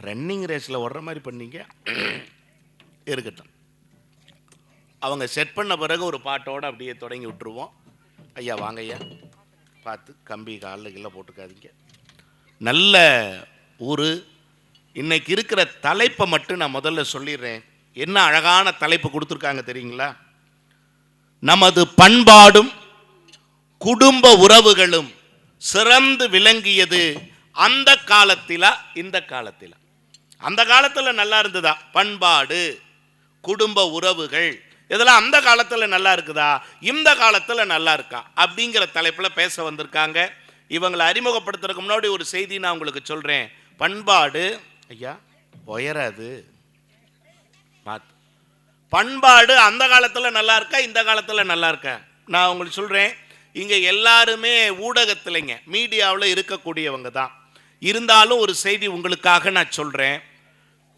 ரன்னிங் ரேஸ்ல ஓடுற மாதிரி பண்ணீங்க இருக்கட்டும். அவங்க செட் பண்ண பிறகு ஒரு பாட்டோடு அப்படியே தொடங்கி விட்டுருவோம். ஐயா வாங்க ஐயா, பார்த்து கம்பி காலில் கீழே போட்டுக்காதீங்க. நல்ல ஒரு இன்னைக்கு இருக்கிற தலைப்பை மட்டும் நான் முதல்ல சொல்லிடுறேன். என்ன அழகான தலைப்பு கொடுத்துருக்காங்க தெரியுங்களா? நமது பண்பாடும் குடும்ப உறவுகளும் சிறந்து விளங்கியது அந்த காலத்திலா இந்த காலத்திலா? அந்த காலத்தில் நல்லா இருந்ததா பண்பாடு குடும்ப உறவுகள்? இதெல்லாம் அந்த காலத்தில் நல்லா இருக்குதா, இந்த காலத்தில் நல்லா இருக்கா அப்படிங்கிற தலைப்பில் பேச வந்திருக்காங்க. இவங்களை அறிமுகப்படுத்துறதுக்கு முன்னாடி ஒரு செய்தி நான் உங்களுக்கு சொல்கிறேன். பண்பாடு ஐயா உயராது, பார்த்து. பண்பாடு அந்த காலத்தில் நல்லா இருக்கா, இந்த காலத்தில் நல்லா இருக்கா? நான் உங்களுக்கு சொல்கிறேன், இங்கே எல்லாருமே ஊடகத்திலைங்க மீடியாவில் இருக்கக்கூடியவங்க தான். இருந்தாலும் ஒரு செய்தி உங்களுக்காக நான் சொல்கிறேன்.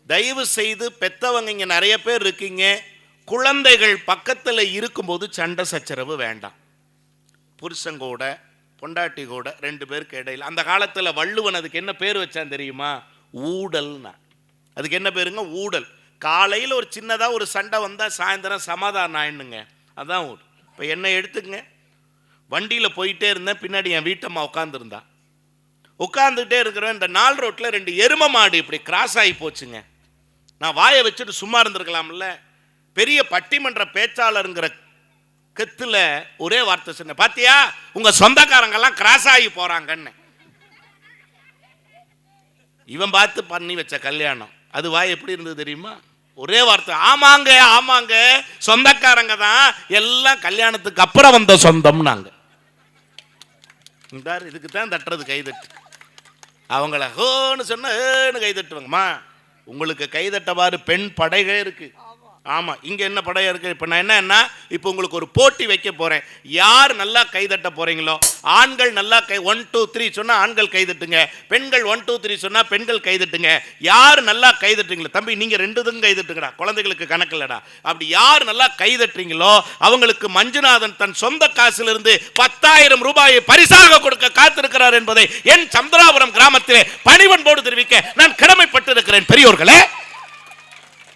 தயவு செய்து பெற்றவங்க இங்கே நிறைய பேர் இருக்கீங்க, குழந்தைகள் பக்கத்தில் இருக்கும்போது சண்டை சச்சரவு வேண்டாம். புருஷங்கூட பொண்டாட்டி கூட 2 பேருக்கு இடையில். அந்த காலத்தில் வள்ளுவன் அதுக்கு என்ன பேர் வச்சான் தெரியுமா? ஊடல்னா. அதுக்கு என்ன பேருங்க? ஊடல். காலையில் ஒரு சின்னதாக ஒரு சண்டை வந்தால் சாயந்தரம் சமாதானம் ஆயிடுங்க, அதான் ஊடல். இப்போ என்ன எடுத்துங்க, வண்டியில் போயிட்டே இருந்தேன், பின்னாடி என் வீட்டம்மா உட்காந்துருந்தா. உட்காந்துக்கிட்டே இருக்கிறேன், இந்த 4 ரோட்டில் 2 எருமை மாடு இப்படி கிராஸ் ஆகி போச்சுங்க. நான் வாயை வச்சுட்டு சும்மா இருந்திருக்கலாம்ல. பெரிய பட்டிமன்ற பேச்சாளருங்கிற கத்துல ஒரே வார்த்தை சொன்ன, பாத்தியா உங்க சொந்தக்காரங்கெல்லாம் கிராஸ் ஆகி போறாங்கன்னு. இவன் பார்த்து பண்ணி வச்ச கல்யாணம், அது வாய் எப்படி இருந்தது தெரியுமா? ஒரே வார்த்தை, ஆமாங்க ஆமாங்க, சொந்தக்காரங்க தான் எல்லாம், கல்யாணத்துக்கு அப்புறம் வந்த சொந்தம் நாங்க. இதுக்கு தான் தட்டுறது கைதட்டு. அவங்கள ஹோன்னு சொன்னா ஏன்னு கைதட்டுவாங்கம்மா. உங்களுக்கு கைதட்டவாறு பெண் படைகள் இருக்கு. ஆமாம், இங்கே என்ன படையா இருக்குது? இப்போ நான் என்னன்னா, இப்போ உங்களுக்கு ஒரு போட்டி வைக்க போகிறேன். யார் நல்லா கைதட்ட போகிறீங்களோ, ஆண்கள் நல்லா 1 2 3 சொன்னால் ஆண்கள் கைதட்டுங்க, பெண்கள் 1 2 3 சொன்னால் பெண்கள் கைதட்டுங்க. யார் நல்லா கைதட்டுறீங்களோ, தம்பி நீங்கள் 2 இதுங்க கைதட்டுங்கடா, குழந்தைகளுக்கு கணக்கு இல்லடா. அப்படி யார் நல்லா கைதட்டுறீங்களோ அவங்களுக்கு மஞ்சுநாதன் தன் சொந்த காசிலிருந்து 10,000 ரூபாயை பரிசாக கொடுக்க காத்திருக்கிறார் என்பதை என் சந்திராபுரம் கிராமத்திலே பணிவன்போடு தெரிவிக்க நான் கடமைப்பட்டிருக்கிறேன். பெரியோர்களே,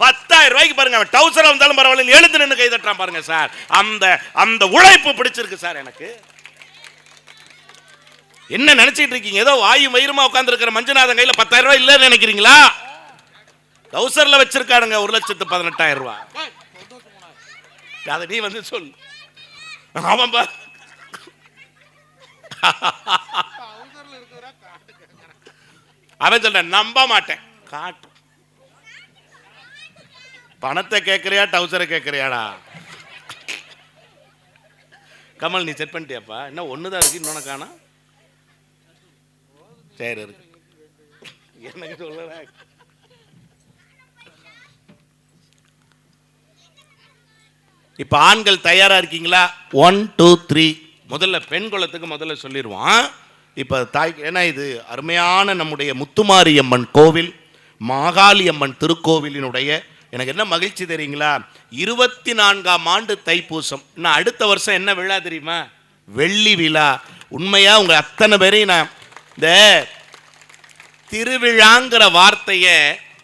10,000 ரூபாய்க்கு பாருங்க, அவன் டவுசரா வந்தாலும் பரவாயில்ல, எழுந்து நின்று கை தட்டுறான் பாருங்க சார். அந்த உழைப்பு பிடிச்சிருக்கு சார் எனக்கு. என்ன நினைச்சிட்டு இருக்கீங்க? ஏதோ வாயு வயிறுமா உட்கார்ந்து இருக்கிற மஞ்சுநாதன் கையில 10,000 ரூபாய் இல்லைன்னு நினைக்கிறீங்களா? டவுசர்ல வச்சிருக்காருங்க 1,18,000 ரூபாய். அதை நீ வந்து சொல். அவன் அவன் சொல்ற, நம்ப மாட்டேன். காட்டு பணத்தை கேட்கறியா டவுசரை கேட்கறியாடா? கமல், நீ செட் பண்ணிட்டியாப்பா? என்ன ஒண்ணுதான் இருக்கு, இன்னொன்னு காணா? சரி இருக்கு, எனக்கு சொல்ல. இப்ப ஆண்கள் தயாரா இருக்கீங்களா? 1 2 3. முதல்ல பெண் குலத்துக்கு முதல்ல சொல்லிடுவான். இப்ப தாய், ஏன்னா இது அருமையான நம்முடைய முத்துமாரியம்மன் கோவில், மாகாளியம்மன் திருக்கோவிலினுடைய, எனக்கு என்ன மகிழ்ச்சி தெரியுங்களா, 24ஆம் ஆண்டு தைப்பூசம். இன்னும் அடுத்த வருஷம் என்ன விழா தெரியுமா? வெள்ளி விழா. உண்மையா உங்க அத்தனை பேரையும் நான் இந்த திருவிழாங்கிற வார்த்தையை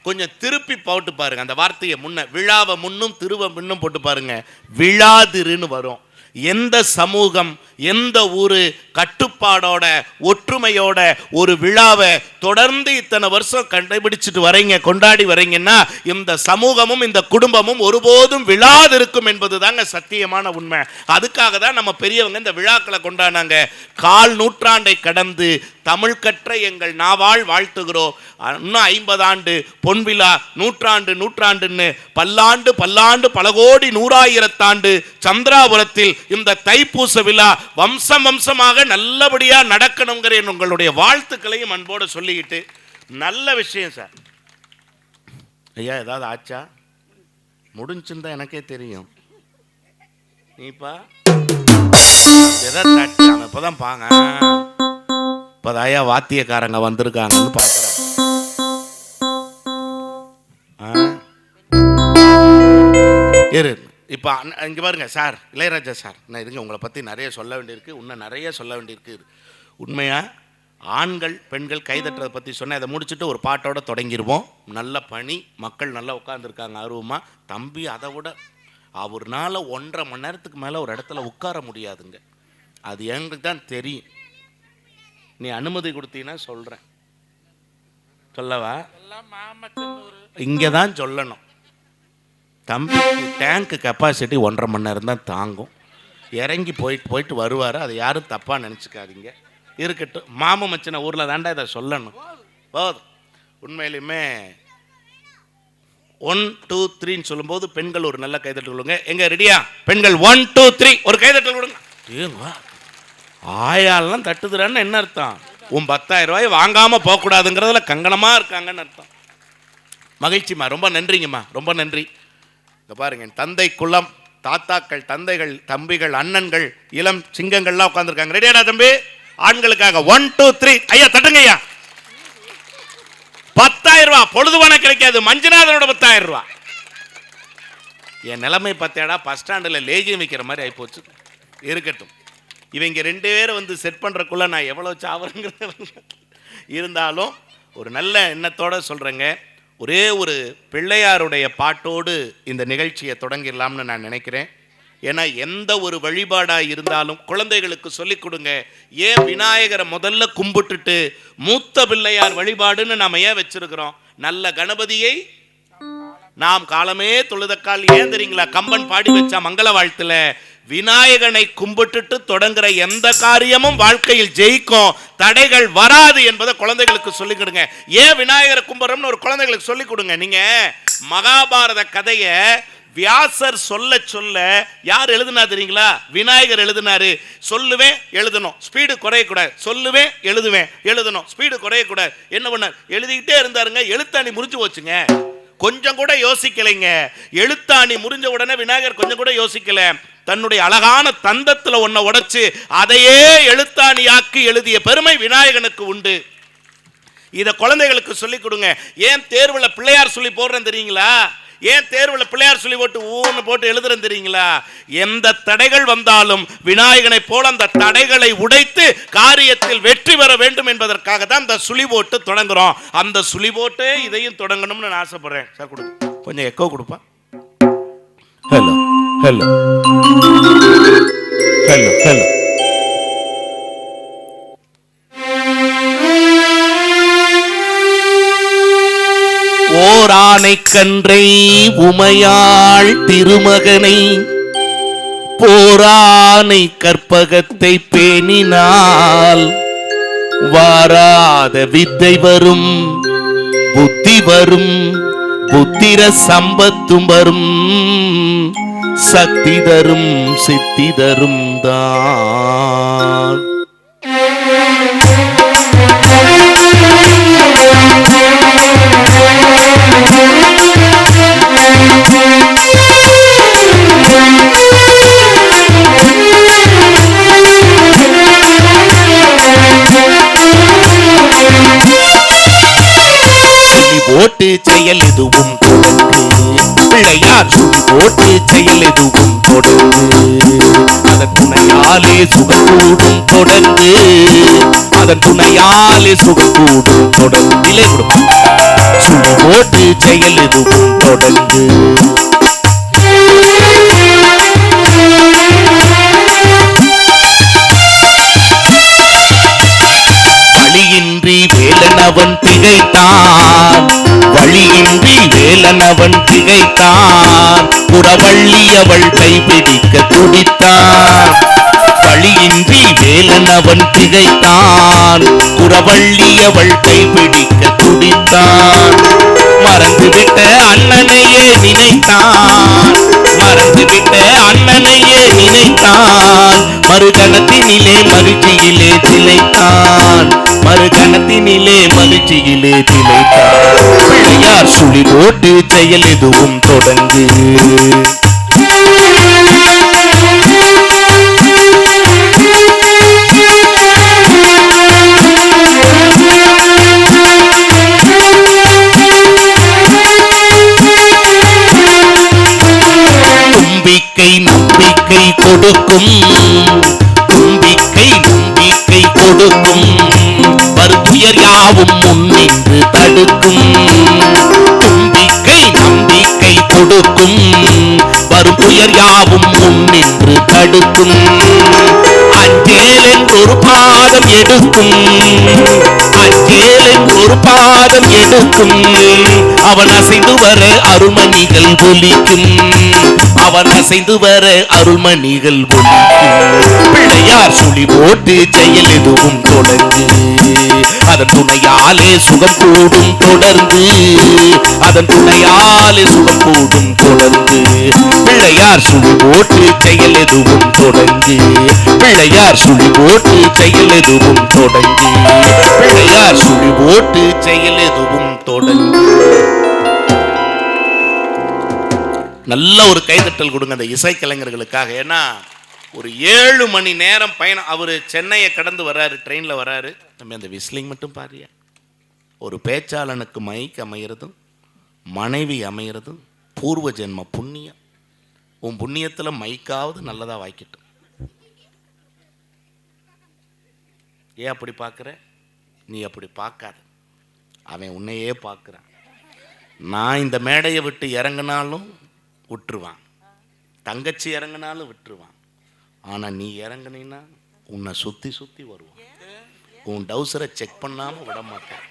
கொஞ்சம் திருப்பி போட்டு பாருங்க. அந்த வார்த்தையை முன்ன, விழாவை முன்னும் திருவ முன்னும் போட்டு பாருங்க, விழாதிருன்னு வரும். எந்த சமூகம், எந்த ஊரு கட்டுப்பாடோட ஒற்றுமையோட ஒரு விழாவை தொடர்ந்து இத்தனை வருஷம் கண்டுபிடிச்சிட்டு வரீங்க, கொண்டாடி வரீங்கன்னா, இந்த சமூகமும் இந்த குடும்பமும் ஒருபோதும் விழாதிருக்கும் என்பது தாங்க சத்தியமான உண்மை. அதுக்காக தான் நம்ம பெரியவங்க இந்த விழாக்களை கொண்டாடினாங்க. 1/4 நூற்றாண்டை கடந்து தமிழ் கற்ற எங்கள் நாவால் வாழ்த்துகிறோம். இன்னும் 50 ஆண்டு பொன்விழா, நூற்றாண்டுன்னு பல்லாண்டு பல கோடி 100,000 சந்திராபுரத்தில் இந்த தைப்பூச விழா வம்சமாக நல்லபடியா நடக்கணுங்கிற உங்களுடைய வாழ்த்துக்களையும் அன்போடு சொல்லிக்கிட்டு, நல்ல விஷயம் சார். ஐயா, ஏதாவது ஆச்சா? முடிஞ்சுன்னு எனக்கே தெரியும். நீப்பா எதாவது தட்டாங்க, இப்பதான் பாங்க, இப்பதாயா வாத்தியக்காரங்க வந்திருக்காங்கன்னு பார்க்குறேன். இப்போ இங்கே பாருங்க சார், இளையராஜா சார், நான் இதுங்க உங்களை பற்றி நிறைய சொல்ல வேண்டியிருக்கு, இன்னும் நிறைய சொல்ல வேண்டியிருக்கு. உண்மையாக ஆண்கள் பெண்கள் கைதட்டுறதை பற்றி சொன்னால் இதை முடிச்சுட்டு ஒரு பாட்டோட தொடங்கிடுவோம். நல்ல பணி, மக்கள் நல்லா உட்காந்துருக்காங்க ஆர்வமாக. தம்பி அதை விட அவர்னால 1.5 மணி நேரத்துக்கு மேலே ஒரு இடத்துல உட்கார முடியாதுங்க. அது எங்களுக்கு தான் தெரியும். நீ அனுமதி கொடுத்தீங்கன்னா சொல்கிறேன். சொல்லவா? இங்கே தான் சொல்லணும். தம்பி டேங்க்கு கெப்பாசிட்டி 1.5 மணி நேரம் தான் தாங்கும். இறங்கி போயிட்டு வருவார். அதை யாரும் தப்பாக நினச்சிக்காதீங்க. இருக்கட்டும், மாமன் மச்சின ஊரில் தாண்டா இதை சொல்லணும். போதும். உண்மையிலுமே 1 2 3ன்னு சொல்லும்போது பெண்கள் ஒரு நல்ல கைதட்டல் கொடுங்க. எங்க ரெடியா? பெண்கள் 1 2 3 ஒரு கைதட்டல் கொடுங்க. ஏங்க ஆயாலாம் தட்டுதுறான்னு என்ன அர்த்தம்? உன் 10,000 ரூபாய் வாங்காமல் போகக்கூடாதுங்கிறதுல கங்கணமாக இருக்காங்கன்னு அர்த்தம். மகிழ்ச்சிம்மா, ரொம்ப நன்றிங்கம்மா, ரொம்ப நன்றி. இந்த பாருங்க, தந்தை குலம், தாத்தாக்கள், தந்தைகள், தம்பிகள், அண்ணன்கள், இளம் சிங்கங்கள்லாம் உட்காந்துருக்காங்க. ரெடியாடா தம்பி? ஆண்களுக்காக 1 2 3 ஐயா தட்டுங்க ஐயா. 10,000 ரூபாய் பொழுதுவான கிடைக்காது, மஞ்சுநாதனோட 10,000 ரூபாய். என் நிலைமை பார்த்தேடா, பஸ் ஸ்டாண்டில் லேஜியம் வைக்கிற மாதிரி ஆகிப்போச்சு. இருக்கட்டும், இவங்க 2 பேரும் வந்து செட் பண்ணுறக்குள்ள நான் எவ்வளோ சாவறேங்கிறது இருந்தாலும் ஒரு நல்ல எண்ணத்தோடு சொல்கிறேங்க. ஒரே ஒரு பிள்ளையாருடைய பாட்டோடு இந்த நிகழ்ச்சியை தொடங்கிடலாம்னு நான் நினைக்கிறேன். ஏன்னா எந்த ஒரு வழிபாடாக இருந்தாலும் குழந்தைகளுக்கு சொல்லிக் கொடுங்க. ஏன் விநாயகரை முதல்ல கும்பிட்டுட்டு மூத்த பிள்ளையார் வழிபாடுன்னு நாம் ஏன் வச்சிருக்கிறோம்? நல்ல கணபதியை நாம் காலமே தொழுதக்கால். ஏன் தெரியுங்களா? கம்பன் பாடி வச்சா மங்கள வாழ்த்துல, விநாயகனை கும்பிட்டுட்டு தொடங்குற எந்த காரியமும் வாழ்க்கையில் ஜெயிக்கும், தடைகள் வராது என்பதை குழந்தைகளுக்கு சொல்லிக் கொடுங்க. ஏன் விநாயகரை கும்பிட்றோம்னு ஒரு குழந்தைகளுக்கு சொல்லிக் கொடுங்க. நீங்க மகாபாரத கதையை வியாசர் சொல்ல யார் எழுதுனா தெரியுங்களா? விநாயகர் எழுதினாரு. சொல்லுவேன் எழுதணும், ஸ்பீடு குறையக்கூடாது. சொல்லுவேன் எழுதுவேன் எழுதணும், ஸ்பீடு குறையக்கூடாது. என்ன பண்ண எழுதிக்கிட்டே இருந்தாருங்க. எழுத்தாணி முறிஞ்சு போச்சுங்க. கொஞ்சம் கூட யோசிக்கலைங்க. எழுத்தாணி முறிஞ்ச உடனே விநாயகர் கொஞ்சம் கூட யோசிக்கல. தன்னுடைய அழகான தந்தத்துல ஒன்ன உடைச்சு அதையே எழுத்தாணியாக்கி எழுதிய பெருமை விநாயகனுக்கு உண்டு. இத குழந்தைகளுக்கு சொல்லிக் கொடுங்க. ஏன் தேர்வுல பிள்ளையார் சொல்லி போடுறேன் தெரியுங்களா? ஏன் தேர்வுல பிள்ளையார் சொல்லி போட்டு ஊன்னு போட்டு எழுதுறேன் தெரியுங்களா? எந்த தடைகள் வந்தாலும் விநாயகனை போல அந்த தடைகளை உடைத்து காரியத்தில் வெற்றி பெற வேண்டும் என்பதற்காக தான் இந்த சுழி போட்டு தொடங்குறோம். அந்த சுழி போட்டு இதையும் தொடங்கணும்னு நான் ஆசைப்படுறேன். சார் கொடு, கொஞ்சம் எக்கோ கொடுப்பா. Hello hello hello hello. ஓரானை கன்றை உமையாள் திருமகனை போரானை கற்பகத்தை பேணினால் வாராத வித்தை வரும், புத்தி வரும், புத்திர சம்பத்தும் வரும், சக்தி தரும், சித்தி தரும் தான். போட்டு செயல் எதுவும் தொடங்கு, பிள்ளையார் சுழி போட்டு செயல் எதுவும் தொடங்கு, அதன் துணையாலே சுகக்கூடும் தொடங்கு, அதன் துணையாலே சுகக்கூடும் தொடங்கு. நிலை கொடுப்போம். சுழி போட்டு செயல் எதுவும் தொடங்கு. வழியின்றி வேலன் அவன் திகைத்தான், வழியின்றி வேலன் அவன் திகைத்தான், புறவள்ளி அவள் கைப்பிடிக்க துடித்தான். வழியின்றி வேலன் அவன் திகைத்தான், புறவள்ளி அவள் கைப்பிடிக்க துடித்தான். மறந்துவிட்ட அண்ணனையே நினைத்தான், மறந்துவிட்ட அண்ணனையே நினைத்தான், மறுகணத்தினிலே மகிழ்ச்சியிலே திளைத்தான், மறுகணத்தினிலே மகிழ்ச்சியிலே திளைத்தான். பிள்ளையார் சுழி போட்டு செயல் எதுவும் தொடங்கு. தும்பிக்கை நம்பிக்கை கொடுக்கும், தும்பிக்கை நம்பிக்கை கொடுக்கும், வருத்துயர் யாவும் முன்னின்று தடுக்கும். தும்பிக்கை நம்பிக்கை கொடுக்கும், வரும் துயர் யாவும் முன்னின்று தடுக்கும். அஞ்சேல் என்றொரு பாதம் எடுக்கும், அஞ்சேல் என்றொரு பாதம் எடுக்கும், அவன் அசைந்து வர அருள்மணிகள் ஒலிக்கும், அவன் அசைந்து வர அருள்மணிகள் ஒலிக்கும். பிள்ளையார் சுழி போட்டு செயல் எதுவும் தொடங்கு, அதன் துணையாலே சுகம் கூடும் தொடர்ந்து, அதன் துணையாலே சுகம் கூடும் தொடர்ந்து. பிள்ளையார் சுழி போட்டு செயல் எதுவும் தொடங்கு, பிள்ளையார் சுழி போட்டு செயல் எதுவும் தொடங்கு, பிள்ளையார் சுழி போட்டு செயல் எதுவும் தொடங்கு. நல்ல ஒரு கைதட்டல் கொடுங்க அந்த இசைக்கலைஞர்களுக்காக. ஏன்னா ஒரு 7 மணி நேரம் பயணம். அவர் சென்னையை கடந்து வர்றாரு, ட்ரெயினில் வர்றாரு. நம்ம அந்த விஸ்லிங் மட்டும் பாருங்க. ஒரு பேச்சாளனுக்கு மைக் அமைகிறதும் மனைவி அமைகிறதும் பூர்வ ஜென்ம புண்ணியம். உன் புண்ணியத்தில் மைக்காவது நல்லதாக வாய்க்கட்டும். ஏன் அப்படி பார்க்குற? நீ அப்படி பார்க்காத, அவன் உன்னையே பார்க்குறான். நான் இந்த மேடையை விட்டு இறங்கினாலும் விட்டுருவான், தங்கச்சி இறங்கினாலும் விட்டுருவான். ஆனால் நீ இறங்குனீன்னா உன்னை சுற்றி சுற்றி வருவான். உன் டவுசரை செக் பண்ணாமல் விட மாட்டான்.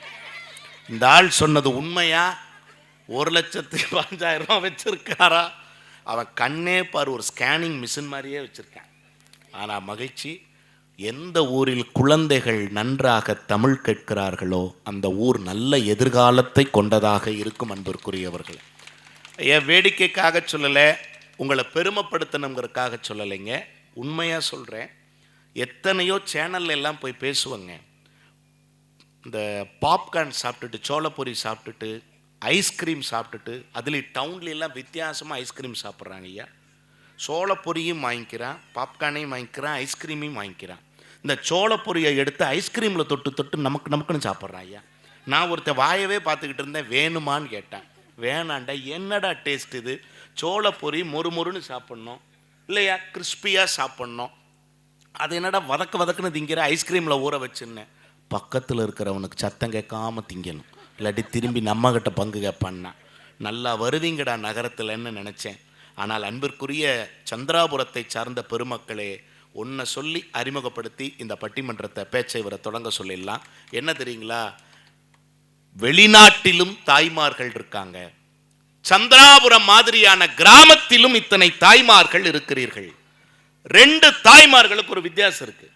இந்த ஆள் சொன்னது உண்மையா? 1,15,000 வச்சிருக்காரா? அவன் கண்ணே பாரு, ஒரு ஸ்கேனிங் மிஷின் மாதிரியே வச்சிருக்கான். ஆனால் மகிழ்ச்சி, எந்த ஊரில் குழந்தைகள் நன்றாக தமிழ் கேட்கிறார்களோ அந்த ஊர் நல்ல எதிர்காலத்தை கொண்டதாக இருக்கும். அன்பிற்குரியவர்கள், ஏன் வேடிக்கைக்காக சொல்லலை, உங்களை பெருமைப்படுத்தணுங்கிறதுக்காக சொல்லலைங்க. உண்மையாக சொல்கிறேன். எத்தனையோ சேனல்ல எல்லாம் போய் பேசுவாங்க. இந்த பாப்கார்ன் சாப்பிட்டுட்டு, சோளப்பொரி சாப்பிட்டுட்டு ஐஸ்கிரீம் சாப்பிட்டுட்டு, அதுலேயும் டவுன்லாம் வித்தியாசமாக ஐஸ்கிரீம் சாப்பிட்றாங்க ஐயா. சோளப்பொரியும் வாங்கிக்கிறான், பாப்கார்னையும் வாங்கிக்கிறான், ஐஸ்கிரீமையும் வாங்கிக்கிறான். இந்த சோளப்பொரியை எடுத்து ஐஸ்கிரீமில் தொட்டு தொட்டு நமக்குன்னு சாப்பிட்றான் ஐயா. நான் ஒருத்தர் வாயவே பார்த்துக்கிட்டு இருந்தேன், வேணுமான்னு கேட்டேன். வேணாண்டா, என்னடா டேஸ்ட் இது? சோளப்பொரி மொறுமொறுன்னு சாப்பிட்ணும் இல்லையா, கிறிஸ்பியாக சாப்பிட்ணும். அது என்னடா வதக்குன்னு திங்கிற, ஐஸ்கிரீமில் ஊற வச்சுன்னேன். பக்கத்தில் இருக்கிறவனுக்கு சத்தம் கேட்காம திங்கணும், இல்லாட்டி திரும்பி நம்மகிட்ட பங்கு கேட்பான்னா. நல்லா வருவீங்கடா நகரத்தில்ன்னு நினச்சேன். ஆனால் அன்பிற்குரிய சந்திராபுரத்தை சார்ந்த பெருமக்களே, ஒன்றை சொல்லி அறிமுகப்படுத்தி இந்த பட்டிமன்றத்தை பேச்சை இவரை தொடங்க சொல்லிடலாம். என்ன தெரியுங்களா, வெளிநாட்டிலும் தாய்மார்கள் இருக்காங்க, சந்திராபுரம் மாதிரியான கிராமத்திலும் இத்தனை தாய்மார்கள் இருக்கிறீர்கள். 2 தாய்மார்களுக்கு ஒரு வித்தியாசம் இருக்கு.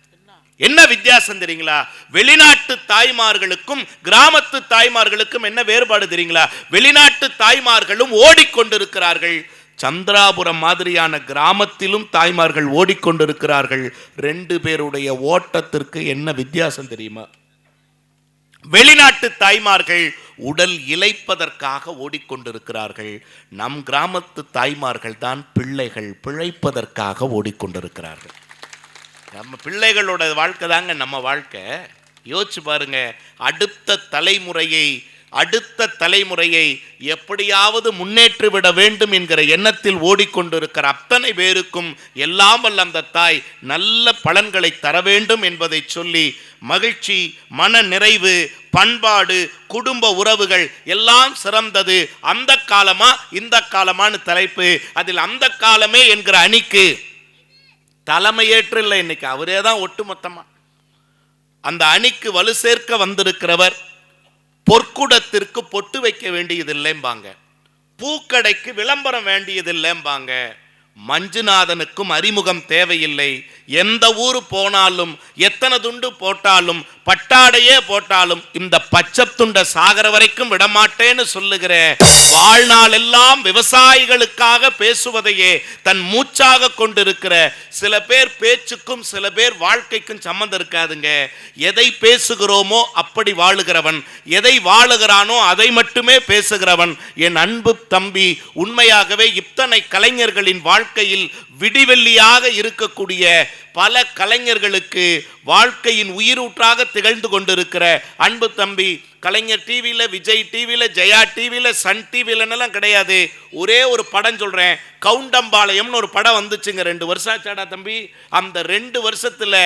என்ன வித்தியாசம் தெரியுங்களா? வெளிநாட்டு தாய்மார்களுக்கும் கிராமத்து தாய்மார்களுக்கும் என்ன வேறுபாடு தெரியுங்களா? வெளிநாட்டு தாய்மார்களும் ஓடிக்கொண்டிருக்கிறார்கள், சந்திராபுரம் மாதிரியான கிராமத்திலும் தாய்மார்கள் ஓடிக்கொண்டிருக்கிறார்கள். 2 பேருடைய ஓட்டத்திற்கு என்ன வித்தியாசம் தெரியுமா? வெளிநாட்டு தாய்மார்கள் உடல் இளைப்பதற்காக ஓடிக்கொண்டிருக்கிறார்கள், நம் கிராமத்து தாய்மார்கள் தான் பிள்ளைகள் பிழைப்பதற்காக ஓடிக்கொண்டிருக்கிறார்கள். நம்ம பிள்ளைகளோட வாழ்க்கை தாங்க நம்ம வாழ்க்கை. யோசிச்சு பாருங்க, அடுத்த தலைமுறையை எப்படியாவது முன்னேற்றி விட வேண்டும் என்கிற எண்ணத்தில் ஓடிக்கொண்டிருக்கிற அத்தனை பேருக்கும் எல்லாம் வல்ல அந்த தாய் நல்ல பலன்களை தர வேண்டும் என்பதை சொல்லி, மகிழ்ச்சி, மன நிறைவு, பண்பாடு, குடும்ப உறவுகள் எல்லாம் சிறந்தது. அந்த காலமா இந்த காலமானு தலைப்பு. அதில் அந்த காலமே என்கிற அணிக்கு தலைமையேற்று இல்லை, இன்னைக்கு அவரே தான் ஒட்டுமொத்தமா அந்த அணிக்கு வலு சேர்க்க வந்திருக்கிறவர். பொற்குடத்திற்கு பொட்டு வைக்க வேண்டியதில்லைம்பாங்க, பூக்கடைக்கு விளம்பரம் வேண்டியதில்லைம்பாங்க. மஞ்சுநாதனுக்கும் அறிமுகம் தேவையில்லை. எந்த ஊர் போனாலும், எத்தனை துண்டு போட்டாலும், பட்டாடையே போட்டாலும் இந்த பச்சை துண்ட சாகர வரைக்கும் விடமாட்டேன்னு சொல்லுகிற, வாழ்நாள் எல்லாம் விவசாயிகளுக்காக பேசுவதையே தன் மூச்சாக கொண்டிருக்கிற சில பேர் பேச்சுக்கும் சில பேர் வாழ்க்கைக்கும் சம்பந்தம் இருக்காதுங்க. எதை பேசுகிறோமோ அப்படி வாழுகிறவன், எதை வாழுகிறானோ அதை மட்டுமே பேசுகிறவன். என் அன்பு தம்பி, உண்மையாகவே இத்தனை கலைஞர்களின் வாழ்க்கையில் விடிவெள்ளியாக இருக்கக்கூடிய பல கலைஞர்களுக்கு வாழ்க்கையின் உயிரூற்றாக திகழ்ந்து கொண்டிருக்கிற அன்பு தம்பி, கலைஞர் டிவியில், விஜய் டிவியில், ஜெயா டிவியில், சன் டிவிலன்னெல்லாம் கிடையாது. ஒரே ஒரு படம் சொல்கிறேன், கவுண்டம்பாளையம்னு ஒரு படம் வந்துச்சுங்க. 2 வருஷம் ஆச்சாடா தம்பி. அந்த 2 வருஷத்தில்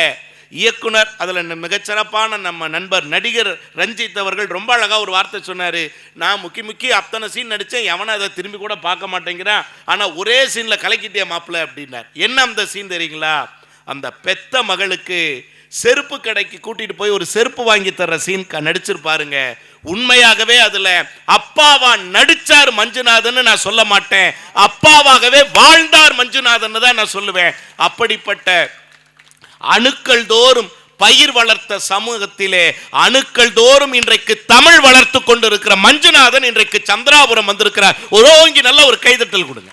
இயக்குனர், அதில் மிகச்சிறப்பான நம்ம நண்பர் நடிகர் ரஞ்சித் அவர்கள் ரொம்ப அழகாக ஒரு வார்த்தை சொன்னார். நான் முக்கி அத்தனை சீன் நடித்தேன், எவனை அதை திரும்பி கூட பார்க்க மாட்டேங்கிறான், ஆனால் ஒரே சீனில் கலக்கிட்டே மாப்பிள்ள அப்படின்னார். என்ன அந்த சீன் தெரியுங்களா? அந்த பெத்த மகளுக்கு செருப்பு கடைக்கு கூட்டிட்டு போய் ஒரு செருப்பு வாங்கி தர்ற சீன் நடிச்சிருப்பாருங்க. உண்மையாகவே அதுல அப்பாவா நடிச்சார் மஞ்சுநாதன் நான் சொல்ல மாட்டேன், அப்பாவாகவே வாழ்ந்தார் மஞ்சுநாதன் தான் நான் சொல்லுவேன். அப்படிப்பட்ட அணுக்கள் தோறும் பயிர் வளர்த்த சமூகத்திலே அணுக்கள் தோறும் இன்றைக்கு தமிழ் வளர்த்து கொண்டிருக்கிற மஞ்சுநாதன் இன்றைக்கு சந்திராபுரம் வந்திருக்கிறார். ஓங்கி நல்ல ஒரு கைதட்டல் கொடுங்க.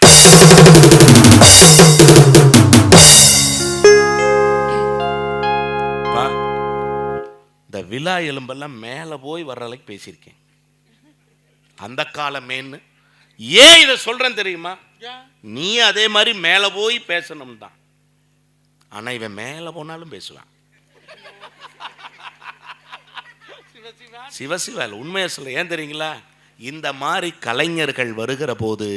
இந்த விழா எலும்பெல்லாம் மேல போய் வர்ற அளவுக்கு பேசியிருக்கேன். அந்த காலமேன்னு ஏன் இதை சொல்றேன் தெரியுமா? நீ அதே மாதிரி மேல போய் பேசணும் தான். ஆனா இவன் மேல போனாலும் பேசுவான். சிவசிவா உண்மையை சொல்ல. ஏன் தெரியுங்களா? இந்த மாதிரி கலைஞர்கள் வருகிற போது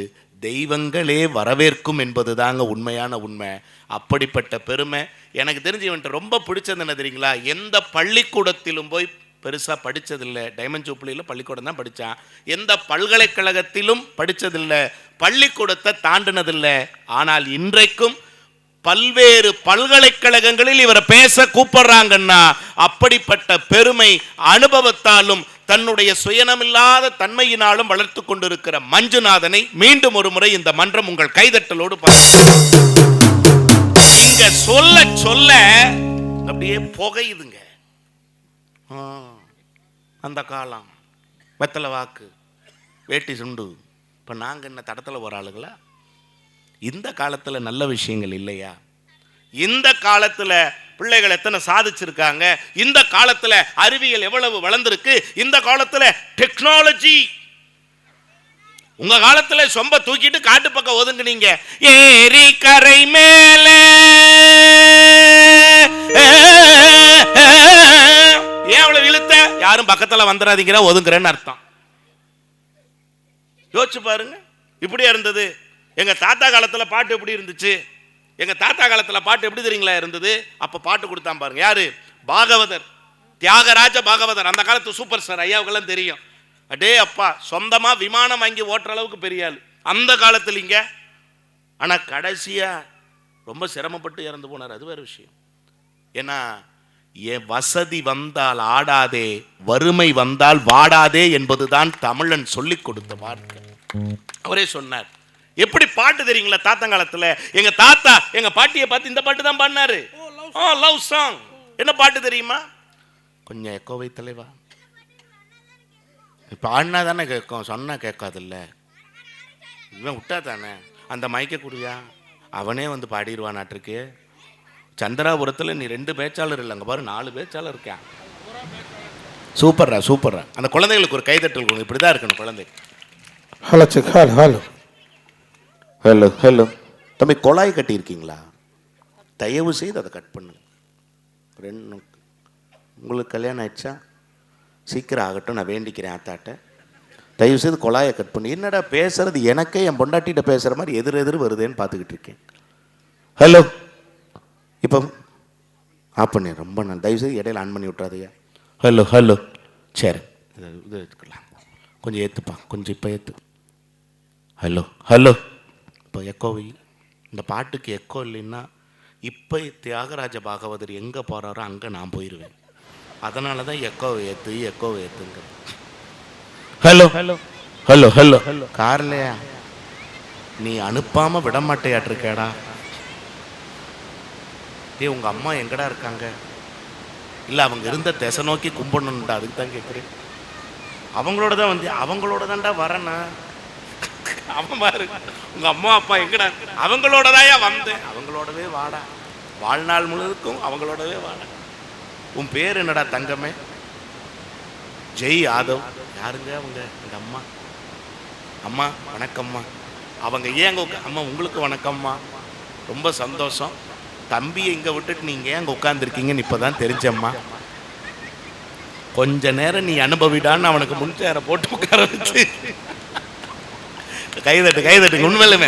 தெய்வங்களே வரவேற்கும் என்பது தாங்க உண்மையான உண்மை. அப்படிப்பட்ட பெருமை எனக்கு தெரிஞ்சு இவன்ட்டு ரொம்ப பிடிச்சது என்ன தெரியுங்களா? எந்த பள்ளிக்கூடத்திலும் போய் பெருசாக படித்ததில்லை. டைமண்ட் ஜூப்ளியில் பள்ளிக்கூடம் தான் படித்தான். எந்த பல்கலைக்கழகத்திலும் படித்ததில்லை, பள்ளிக்கூடத்தை தாண்டினதில்லை. ஆனால் இன்றைக்கும் பல்வேறு பல்கலைக்கழகங்களில் இவரை பேச கூப்பிடுறாங்கன்னா அப்படிப்பட்ட பெருமை அனுபவத்தாலும் தன்னுடைய சுயநமில்லாத தன்மையினாலும் வளர்த்து கொண்டிருக்கிற மஞ்சுநாதனை மீண்டும் ஒரு முறை இந்த மன்றம் உங்கள் கைதட்டலோடு இங்க சொல்ல சொல்ல அப்படியே புகையுதுங்க. அந்த காலம் வெத்தலை வாக்கு வேட்டி சுண்டு. இப்ப நாங்க என்ன தடத்துல ஒரு ஆளுங்களா? இந்த காலத்துல நல்ல விஷயங்கள் இல்லையா? இந்த காலத்துல பிள்ளைகள் எத்தனை சாதிச்சிருக்காங்க, இந்த காலத்துல அறிவியல் எவ்வளவு வளர்ந்திருக்கு, இந்த காலத்துல டெக்னாலஜி உங்க காலத்துல சொம்ப தூக்கிட்டு காட்டு பக்கம் ஒதுங்குனீங்க. ஏரி கரை மேல ஏன் அவ்வளவு இழுத்த? யாரும் பக்கத்துல வந்துடாதீங்கிற, ஒதுங்குறேன்னு அர்த்தம். யோசிச்சு பாருங்க, இப்படியா இருந்தது. எங்க தாத்தா காலத்துல பாட்டு எப்படி இருந்துச்சு? எங்க தாத்தா காலத்துல பாட்டு எப்படி தெரியுங்களா இருந்தது? அப்ப பாட்டு கொடுத்தான் பாருங்க, யாரு? பாகவதர், தியாகராஜ பாகவதர். அந்த காலத்து சூப்பர் ஸ்டார், ஐயாவுக்கெல்லாம் தெரியும். அடே அப்பா, சொந்தமா விமானம் வாங்கி ஓட்டுற அளவுக்கு பெரிய ஆள் அந்த காலத்துலங்க. ஆனா கடைசியா ரொம்ப சிரமப்பட்டு இறந்து போனார். அது வேற விஷயம். ஏன்னா, என் வசதி வந்தால் ஆடாதே, வறுமை வந்தால் வாடாதே என்பதுதான் தமிழன் சொல்லிக் கொடுத்த வார்த்தை. அவரே சொன்னார். எப்படி பாட்டு தெரியுங்களா? தாத்தங்காலத்துல எங்க தாத்தா எங்க பாட்டியை பார்த்து இந்த பாட்டு தான் பாடினாரு. Love song. என்ன பாட்டு தெரியுமா? கொஞ்சம் எக்கோவை தலைவா. இப்ப ஆடினா தானே கேட்கும், சொன்னா கேட்காது இல்ல. இவன் விட்டா தானே. அந்த மைக்க குடியா, அவனே வந்து பாடிடுவான் நாட்டுக்கு. சந்திராபுரத்தில் நீ 2 பேச்சாளர் இல்லை, அங்கே பாரு 4 பேச்சாளர் இருக்கான். சூப்பர்ரா சூப்பர்ரா. அந்த குழந்தைகளுக்கு ஒரு கைதட்டல் கொடுங்க. இப்படி தான் இருக்கணும் குழந்தை. Hello check. Hello hello hello. தம்பி, குழாய் கட்டியிருக்கீங்களா? தயவு செய்து அதை கட் பண்ணுங்க. உங்களுக்கு கல்யாணம் ஆயிடுச்சா? சீக்கிரம் ஆகட்டும், நான் வேண்டிக்கிறேன் ஆத்தாட்ட. தயவு செய்து குழாயை கட் பண்ணு. என்னடா பேசுறது, எனக்கே என் பொண்டாட்டிகிட்ட பேசுகிற மாதிரி எதிர் வருதுன்னு பார்த்துக்கிட்டு இருக்கேன். ஹலோ, இப்போ ஆஃப் பண்ணி ரொம்ப நான் தயவு செய்து இடையில ஆன் பண்ணி விட்றாதையா. Hello hello. சரி, இது எடுத்துக்கலாம். கொஞ்சம் ஏற்றுப்பா, கொஞ்சம் இப்போ ஏற்று. Hello hello. இப்போ எக்கோவை, இந்த பாட்டுக்கு எக்கோ இல்லைன்னா இப்போ தியாகராஜ பாகவதர் எங்கே போகிறாரோ அங்கே நான் போயிடுவேன். அதனால தான் எக்கோவை ஏற்றுங்க. Hello hello hello hello hello. கார்லையா நீ அனுப்பாமல் விட மாட்டேயாட்டிருக்கேடா. உங்க அம்மா எங்கடா இருக்காங்க? இல்லை, அவங்க இருந்த திசை நோக்கி கும்பிடணும்டா. அதுக்கு தான் கேட்குறேன். அவங்களோட தான் வந்து அவங்களோட தான்டா வரேண்ணா. அவன் பாரு, உங்க அம்மா அப்பா எங்கடா? அவங்களோட தாயா வந்தேன். அவங்களோடவே வாடா, வாழ்நாள் முழுவதுக்கும் அவங்களோடவே வாடா. உன் பேர் என்னடா தங்கமே? ஜெய் யாதவ். யாருங்க அவங்க? எங்க அம்மா. அம்மா வணக்கம்மா. அவங்க ஏன் அம்மா? உங்களுக்கு வணக்கம்மா, ரொம்ப சந்தோஷம். தம்பியை இங்கே விட்டுட்டு நீங்கள் அங்கே உட்காந்துருக்கீங்கன்னு இப்போ தான் தெரிஞ்சம்மா. கொஞ்ச நேரம் நீ அனுபவிடான்னு அவனுக்கு முன்சேர போட்டு உட்கார வச்சு கைதட்டு உண்மையிலுமே.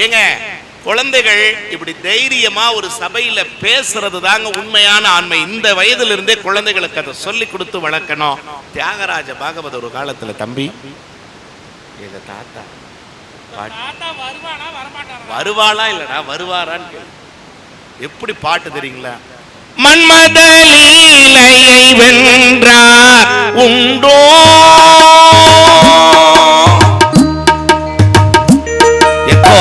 ஏங்க, குழந்தைகள் இப்படி தைரியமா ஒரு சபையில பேசுறது தாங்க உண்மையான ஆண்மை. இந்த வயதிலிருந்தே குழந்தைகளுக்கு அதை சொல்லி கொடுத்து வளர்க்கணும். தியாகராஜ பாகவதர் ஒரு காலத்துல, தம்பி எங்க தாத்தா வருவாளா இல்லடா வருவாரான்னு எப்படி பாட்டு தெரியுங்களா? மன்மத லீலையை வென்றார் உண்டோ? எப்போ?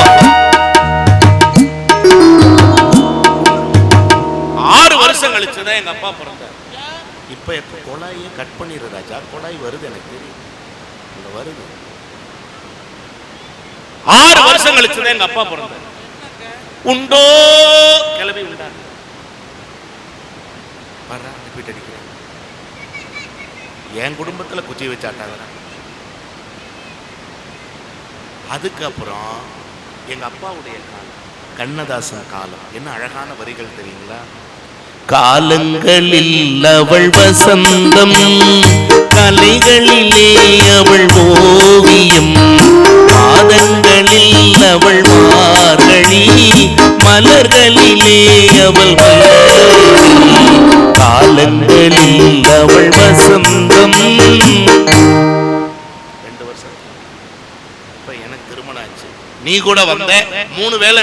6 வருஷம் கழிச்சுதான் எங்க அப்பா பிறந்தார். இப்ப எப்ப குழாயே கட் பண்ணிடு ராஜா. குழாய் வருது, எனக்கு தெரியும், இங்க வருது. 6 வருஷம் கழிச்சுதான் எங்க அப்பா பிறந்தார். உண்டோ கிளம்பி உண்டா? ரிப்பீட் அடிக்கிறேன். என் குடும்பத்துல குச்சி வச்சாட்டாங்க. அதுக்கப்புறம் எங்க அப்பாவுடைய காலம், கண்ணதாசன் காலம். என்ன அழகான வரிகள் தெரியுங்களா? காலங்களில் அவள் வசந்தம், கலைகளிலே அவள் ஓவியம், மாதங்களில் அவள் மார்கழி, மலர்களிலே அவள் காலங்களில் அவள் வசந்தம். 2 வருஷம் இப்ப எனக்கு திருமணம் ஆச்சு. நீ கூட வந்த 3 வேளை